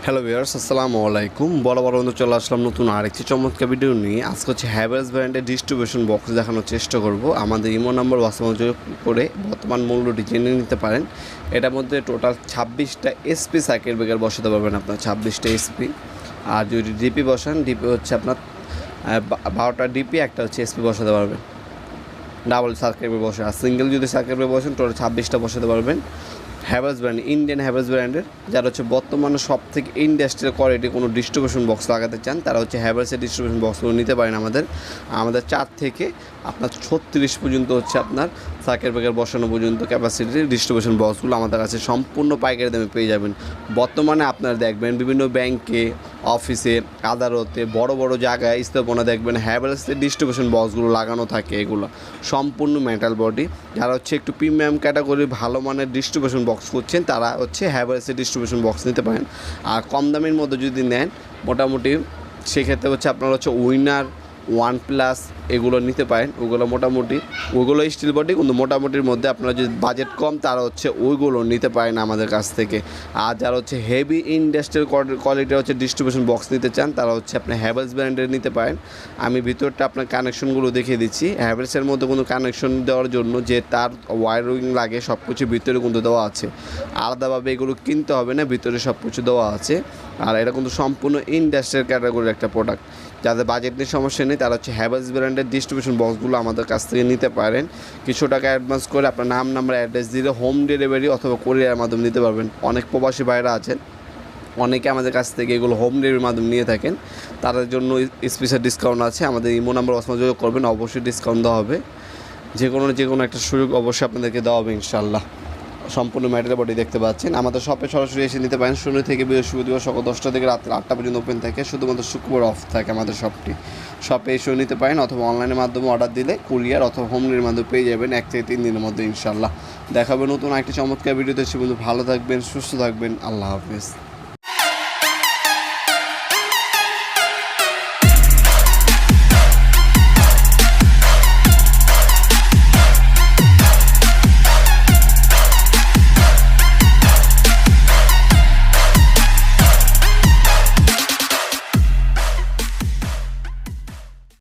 Hello viewers, আসসালামু আলাইকুম। বরাবর বন্ধু চলে আসলাম নতুন আরেকটি চমৎকার ভিডিও নিয়ে। আজকে হচ্ছে হ্যাভেলস ব্র্যান্ডের ডিস্ট্রিবিউশন বক্স দেখানোর চেষ্টা করব। আমাদের ইমো নাম্বার হোয়াটসঅ্যাপ যোগ করে বর্তমান মূল্যটি জেনে নিতে পারেন। এটার মধ্যে টোটাল 26টা এসপি সার্কিট ব্রেকার বসাতে পারবেন আপনার, 26টা এসপি। আর যদি ডিপি বসান, ডিপি হচ্ছে আপনার 12টা ডিপি, একটা হচ্ছে এসপি বসাতে পারবেন। ডাবল সার্কিট ব্রেকার বসে, আর সিঙ্গেল যদি সার্কিট ব্রেকার বসেন টোটাল 26টা বসাতে পারবেন। হ্যাভেলস ব্র্যান্ড, ইন্ডিয়ান হ্যাভেলস ব্র্যান্ডের, যারা হচ্ছে বর্তমানে সব থেকে ইন্ডাস্ট্রিয়াল কোয়ালিটি কোনো ডিস্ট্রিবিউশন বক্স লাগাতে চান, তারা হচ্ছে হ্যাভেলসের ডিস্ট্রিবিউশন বক্সগুলো নিতে পারেন। আমাদের 4 থেকে আপনার 36 পর্যন্ত হচ্ছে আপনার সার্কিট ব্রেকার বসানো পর্যন্ত ক্যাপাসিটির ডিস্ট্রিবিউশন বক্সগুলো আমাদের কাছে সম্পূর্ণ পাইকারি দামে পেয়ে যাবেন। বর্তমানে আপনারা দেখবেন বিভিন্ন ব্যাংকে, অফিসে, আদালতে, বড় বড় জায়গায় স্থাপনা দেখবেন হ্যাভেলসের ডিস্ট্রিবিউশন বক্সগুলো লাগানো থাকে। এগুলো সম্পূর্ণ মেটাল বডি। যারা হচ্ছে একটু প্রিমিয়াম ক্যাটাগরির ভালো মানের ডিস্ট্রিবিউশন বক্স করছেন, তারা হচ্ছে হ্যাভেলসের ডিস্ট্রিবিউশন বক্স নিতে পারেন। আর কম দামের মধ্যে যদি নেন, মোটামুটি সেক্ষেত্রে হচ্ছে আপনারা হচ্ছে উইনার, ওয়ান প্লাস এগুলো নিতে পারেন। ওগুলো স্টিল বডি, কিন্তু মোটামুটির মধ্যে আপনারা যদি বাজেট কম, তারা হচ্ছে ওইগুলো নিতে পারেন আমাদের কাছ থেকে। আর যারা হচ্ছে হেভি ইন্ডাস্ট্রিয়াল কোয়ালিটির হচ্ছে ডিস্ট্রিবিউশন বক্স নিতে চান, তারা হচ্ছে আপনি হ্যাভেলস ব্র্যান্ডের নিতে পারেন। আমি ভিতরটা আপনার কানেকশনগুলো দেখিয়ে দিচ্ছি। হ্যাভেলসের মধ্যে কোনো কানেকশন দেওয়ার জন্য যে তার ওয়্যারিং লাগে, সব কিছু ভিতরে কিন্তু দেওয়া আছে। আলাদাভাবে এগুলো কিনতে হবে না, ভিতরে সব কিছু দেওয়া আছে। আর এটা কিন্তু সম্পূর্ণ ইন্ডাস্ট্রিয়াল ক্যাটাগরির একটা প্রোডাক্ট। যাদের বাজেট নিয়ে সমস্যা নেই, তারা হচ্ছে হ্যাভেলস ব্র্যান্ডের ডিস্ট্রিবিউশন বক্সগুলো আমাদের কাছ থেকে নিতে পারেন। কিছু টাকা অ্যাডভান্স করে আপনার নাম, নাম্বার, অ্যাড্রেস দিলে হোম ডেলিভারি অথবা কোরিয়ারের মাধ্যমে নিতে পারবেন। অনেক প্রবাসী ভাইরা আছেন, অনেকে আমাদের কাছ থেকে এগুলো হোম ডেলিভারির মাধ্যমে নিয়ে থাকেন, তাদের জন্য স্পেশাল ডিসকাউন্ট আছে। আমাদের ইমো নাম্বার হোয়াটসঅ্যাপ যোগাযোগ করবেন, অবশ্যই ডিসকাউন্ট দেওয়া হবে। যে কোনো একটা সুযোগ অবশ্যই আপনাদেরকে দেওয়া হবে ইনশাআল্লাহ। সম্পূর্ণ ম্যাটেরিয়াল বডি দেখতে পাচ্ছেন। আমাদের শপে সরাসরি এসে নিতে পারেন। শনি থেকে বৃহস্পতিবার সকাল 10টা থেকে রাত্রে 8টা পর্যন্ত ওপেন থাকে। শুধুমাত্র শুক্রবার অফ থাকে আমাদের শপে এসেও নিতে পারেন, অথবা অনলাইনের মাধ্যমে অর্ডার দিলে কুরিয়ার অথবা হোম ডেলিভারির মাধ্যমে পেয়ে যাবেন 1 থেকে 3 দিনের মধ্যে ইনশাআল্লাহ। দেখাবে নতুন একটা চমৎকার ভিডিওতে। সে বন্ধু ভালো থাকবেন, সুস্থ থাকবেন। আল্লাহ হাফেজ।